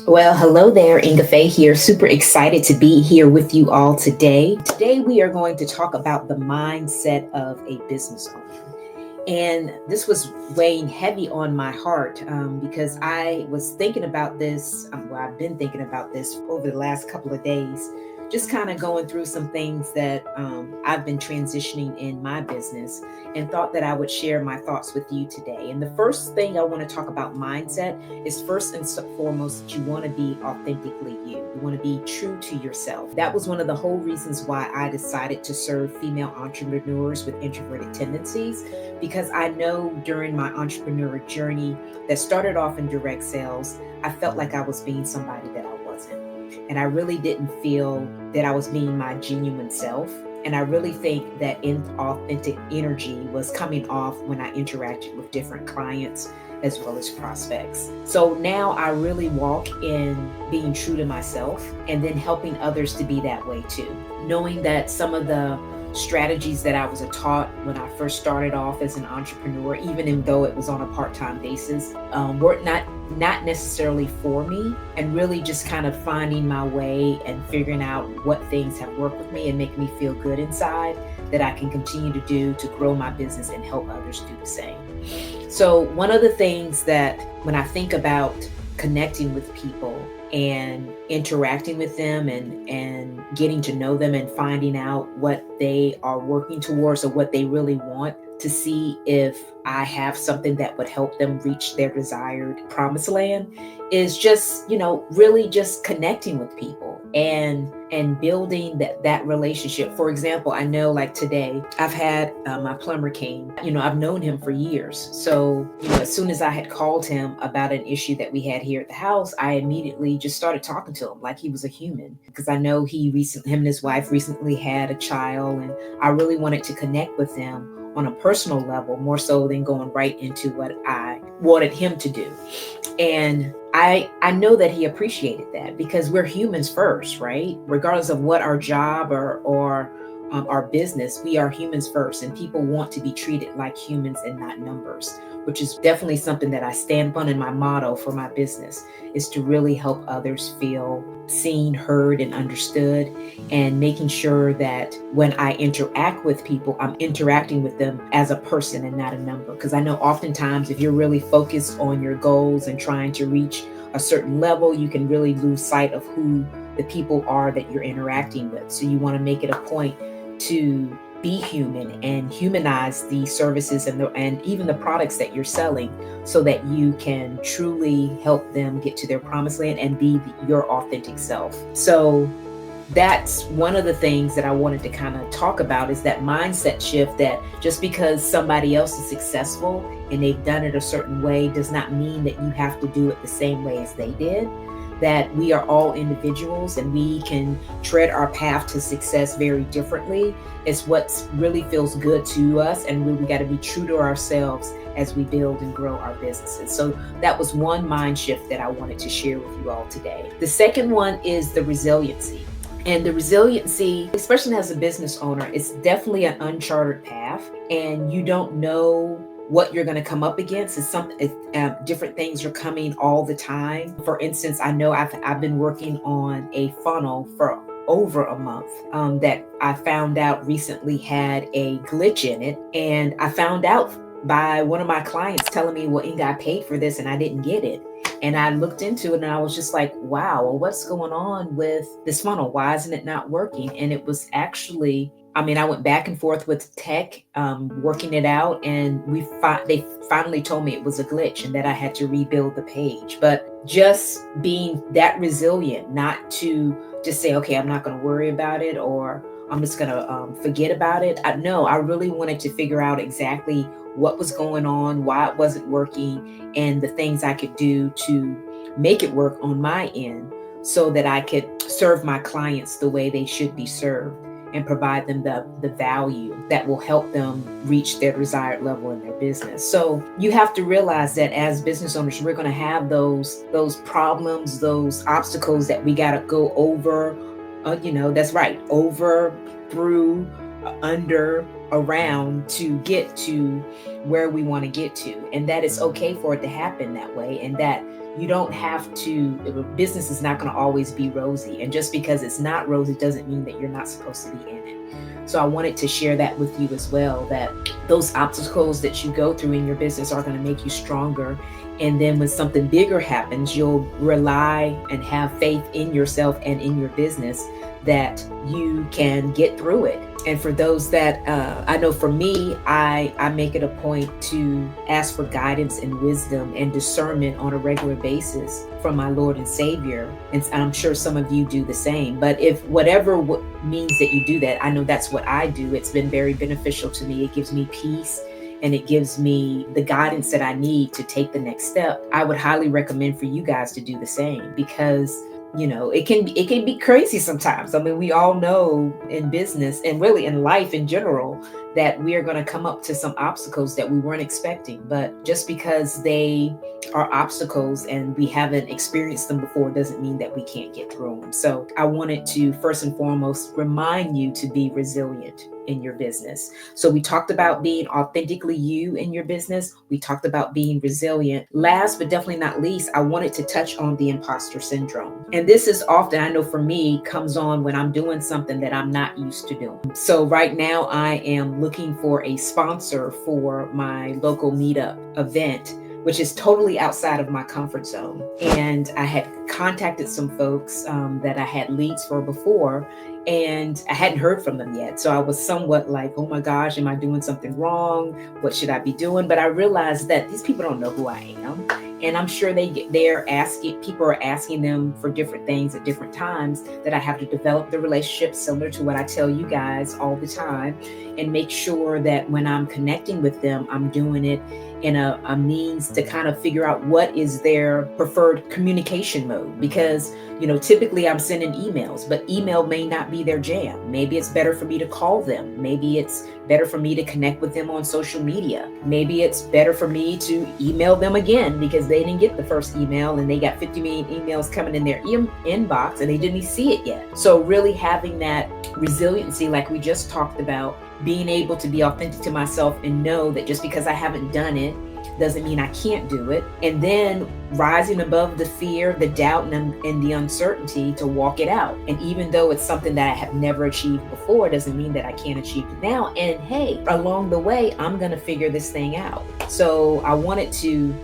Well, hello there, Ingafay here. Super excited to be here with you all today. Today, we are going to talk about the mindset of a business owner. And this was weighing heavy on my heart because I was thinking about this. I've been thinking about this over the last couple of days, just kind of going through some things that I've been transitioning in my business and thought that I would share my thoughts with you today. And the first thing I want to talk about mindset is first and foremost that you want to be authentically you. You want to be true to yourself. That was one of the whole reasons why I decided to serve female entrepreneurs with introverted tendencies, because I know during my entrepreneur journey that started off in direct sales, I felt like I was being somebody that I wasn't. And I really didn't feel that I was being my genuine self. And I really think that inauthentic energy was coming off when I interacted with different clients as well as prospects. So now I really walk in being true to myself and then helping others to be that way too. Knowing that some of the strategies that I was taught when I first started off as an entrepreneur, even though it was on a part-time basis, were not necessarily for me, and really just kind of finding my way and figuring out what things have worked with me and make me feel good inside that I can continue to do to grow my business and help others do the same. So one of the things that when I think about connecting with people and interacting with them and getting to know them and finding out what they are working towards or what they really want, to see if I have something that would help them reach their desired promised land, is just, really just connecting with people and building that relationship. For example, I know like today I've had my plumber came, I've known him for years. So, as soon as I had called him about an issue that we had here at the house, I immediately just started talking to him like he was a human, because I know him and his wife recently had a child, and I really wanted to connect with them on a personal level, more so than going right into what I wanted him to do. And I know that he appreciated that, because we're humans first, right? Regardless of what our job or our business, we are humans first, and people want to be treated like humans and not numbers, which is definitely something that I stand upon. In my motto for my business is to really help others feel seen, heard, and understood, and making sure that when I interact with people, I'm interacting with them as a person and not a number. Because I know oftentimes if you're really focused on your goals and trying to reach a certain level, you can really lose sight of who the people are that you're interacting with. So you want to make it a point to be human and humanize the services and even the products that you're selling, so that you can truly help them get to their promised land and be your authentic self. So that's one of the things that I wanted to kind of talk about, is that mindset shift, that just because somebody else is successful and they've done it a certain way does not mean that you have to do it the same way as they did. That we are all individuals and we can tread our path to success very differently. It's what really feels good to us, and we got to be true to ourselves as we build and grow our businesses. So that was one mind shift that I wanted to share with you all today. The second one is the resiliency. And the resiliency, especially as a business owner, it's definitely an uncharted path, and you don't know what you're going to come up against. Is different things are coming all the time. For instance, I know I've been working on a funnel for over a month that I found out recently had a glitch in it, and I found out by one of my clients telling me, well, Inga, I paid for this and I didn't get it. And I looked into it and I was just like, wow, well, what's going on with this funnel? Why isn't it not working? And it was actually, I went back and forth with tech, working it out, and they finally told me it was a glitch and that I had to rebuild the page. But just being that resilient, not to just say, okay, I'm not going to worry about it, or I'm just going to forget about it. I really wanted to figure out exactly what was going on, why it wasn't working, and the things I could do to make it work on my end, so that I could serve my clients the way they should be served and provide them the value that will help them reach their desired level in their business. So you have to realize that as business owners, we're going to have those problems, those obstacles that we got to go over. That's right, over, through, under, around, to get to where we want to get to, and that it's okay for it to happen that way, and that you don't have to, business is not going to always be rosy. And just because it's not rosy doesn't mean that you're not supposed to be in it. So I wanted to share that with you as well, that those obstacles that you go through in your business are going to make you stronger. And then when something bigger happens, you'll rely and have faith in yourself and in your business that you can get through it. And for those that, I know for me, I make it a point to ask for guidance and wisdom and discernment on a regular basis from my Lord and Savior. And I'm sure some of you do the same. But if whatever means that you do that, I know that's what I do. It's been very beneficial to me. It gives me peace and it gives me the guidance that I need to take the next step. I would highly recommend for you guys to do the same, because it can be crazy sometimes. I mean, we all know in business and really in life in general that we are going to come up to some obstacles that we weren't expecting. But just because they are obstacles and we haven't experienced them before doesn't mean that we can't get through them. So I wanted to first and foremost remind you to be resilient in your business. So we talked about being authentically you in your business. We talked about being resilient. Last but definitely not least, I wanted to touch on the imposter syndrome. And this is often, I know for me, comes on when I'm doing something that I'm not used to doing. So right now I am looking for a sponsor for my local Meetup event, which is totally outside of my comfort zone. And I had contacted some folks that I had leads for before, and I hadn't heard from them yet. So I was somewhat like, oh my gosh, am I doing something wrong? What should I be doing? But I realized that these people don't know who I am. And I'm sure people are asking them for different things at different times, that I have to develop the relationship similar to what I tell you guys all the time, and make sure that when I'm connecting with them, I'm doing it in a means to kind of figure out what is their preferred communication mode. Because, typically I'm sending emails, but email may not be their jam. Maybe it's better for me to call them. Maybe it's better for me to connect with them on social media. Maybe it's better for me to email them again because they didn't get the first email and they got 50 million emails coming in their inbox and they didn't see it yet. So really having that resiliency, like we just talked about, being able to be authentic to myself and know that just because I haven't done it doesn't mean I can't do it. And then rising above the fear, the doubt, and the uncertainty to walk it out. And even though it's something that I have never achieved before, doesn't mean that I can't achieve it now. And hey, along the way, I'm going to figure this thing out. So I wanted to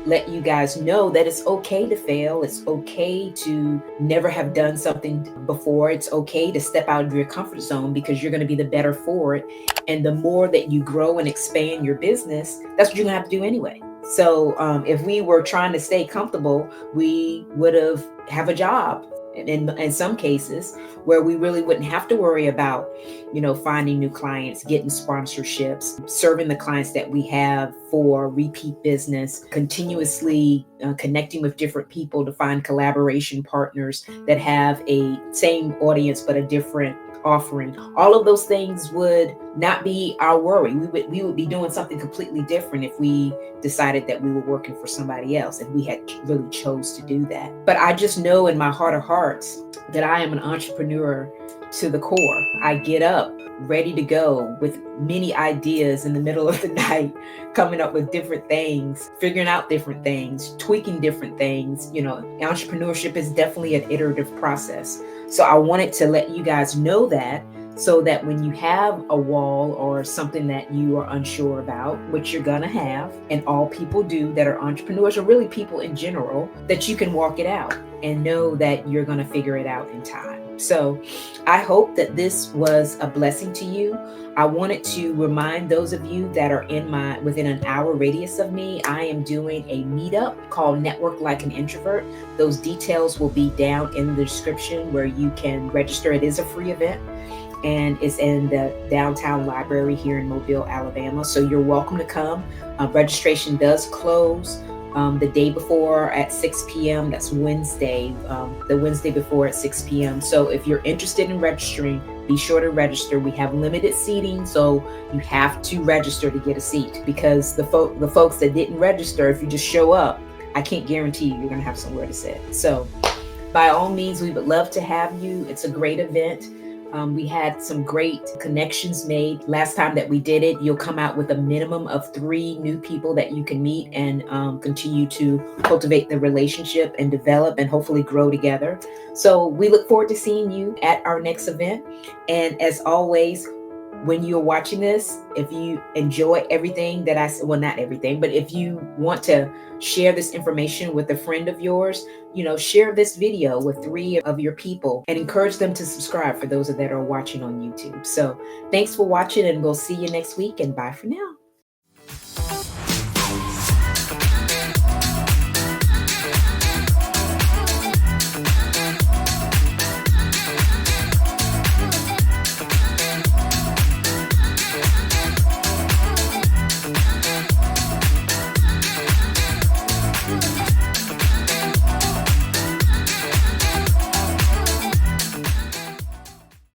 let you guys know that it's okay to fail. It's okay to never have done something before. It's okay to step out of your comfort zone, because you're going to be the better for it. And the more that you grow and expand your business, that's what you're going to have to do anyway. So if we were trying to stay comfortable, we would have a job in some cases where we really wouldn't have to worry about, finding new clients, getting sponsorships, serving the clients that we have for repeat business, continuously connecting with different people to find collaboration partners that have a same audience but a different offering. All of those things would not be our worry. We would be doing something completely different if we decided that we were working for somebody else, and we had really chose to do that. But I just know in my heart of hearts that I am an entrepreneur to the core. I get up ready to go with many ideas in the middle of the night, coming up with different things, figuring out different things, tweaking different things. Entrepreneurship is definitely an iterative process. So I wanted to let you guys know that, so that when you have a wall or something that you are unsure about, which you're gonna have, and all people do that are entrepreneurs, or really people in general, that you can walk it out and know that you're gonna figure it out in time. So I hope that this was a blessing to you. I wanted to remind those of you that are within an hour radius of me, I am doing a meetup called Network Like an Introvert. Those details will be down in the description where you can register. It is a free event, and it's in the downtown library here in Mobile, Alabama. So you're welcome to come. Registration does close the day before at 6 p.m. That's Wednesday, the Wednesday before at 6 p.m. So if you're interested in registering, be sure to register. We have limited seating, so you have to register to get a seat, because the folks that didn't register, if you just show up, I can't guarantee you're going to have somewhere to sit. So by all means, we would love to have you. It's a great event. We had some great connections made. Last time that we did it, you'll come out with a minimum of 3 new people that you can meet and continue to cultivate the relationship and develop and hopefully grow together. So we look forward to seeing you at our next event. And as always, when you're watching this, if you enjoy everything that I said, well, not everything, but if you want to share this information with a friend of yours, share this video with 3 of your people and encourage them to subscribe for those that are watching on YouTube. So thanks for watching, and we'll see you next week, and bye for now.